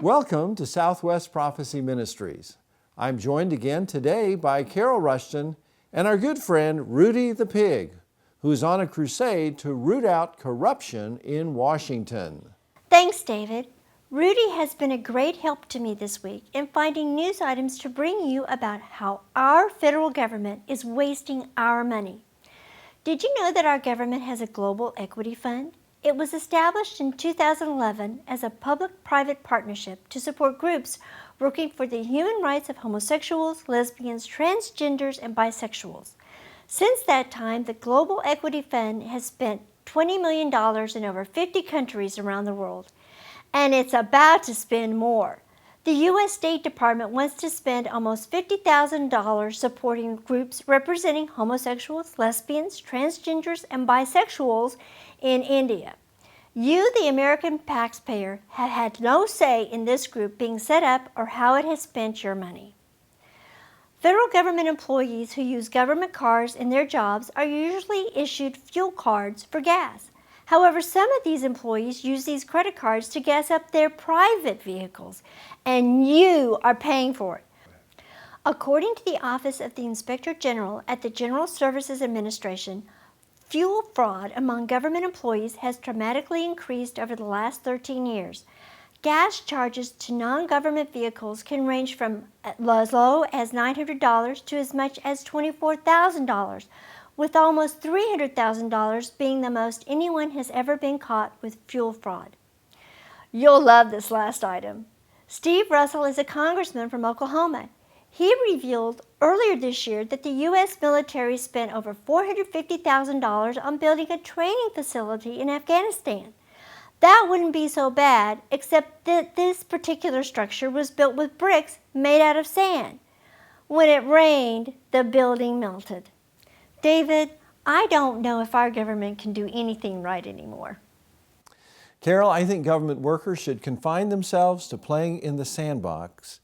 Welcome to Southwest Prophecy Ministries. I'm joined again today by Carol Rushton and our good friend Rooty the Pig, who's on a crusade to root out corruption in Washington. Thanks, David. Rooty has been a great help to me this week in finding news items to bring you about how our federal government is wasting our money. Did you know that our government has a global equity fund? It was established in 2011 as a public-private partnership to support groups working for the human rights of homosexuals, lesbians, transgenders, and bisexuals. Since that time, the Global Equity Fund has spent $20 million in over 50 countries around the world, and it's about to spend more. The U.S. State Department wants to spend almost $50,000 supporting groups representing homosexuals, lesbians, transgenders, and bisexuals in India. You, the American taxpayer, have had no say in this group being set up or how it has spent your money. Federal government employees who use government cars in their jobs are usually issued fuel cards for gas. However, some of these employees use these credit cards to gas up their private vehicles, and you are paying for it. According to the Office of the Inspector General at the General Services Administration, fuel fraud among government employees has dramatically increased over the last 13 years. Gas charges to non-government vehicles can range from as low as $900 to as much as $24,000, with almost $300,000 being the most anyone has ever been caught with fuel fraud. You'll love this last item. Steve Russell is a congressman from Oklahoma. He revealed earlier this year that the U.S. military spent over $450,000 on building a training facility in Afghanistan. That wouldn't be so bad, except that this particular structure was built with bricks made out of sand. When it rained, the building melted. David, I don't know if our government can do anything right anymore. Carol, I think government workers should confine themselves to playing in the sandbox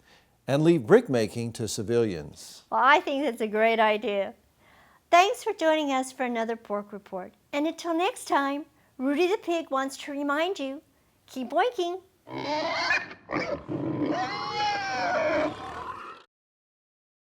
and leave brickmaking to civilians. Well, I think that's a great idea. Thanks for joining us for another Pork Report. And until next time, Rooty the Pig wants to remind you, keep boinking.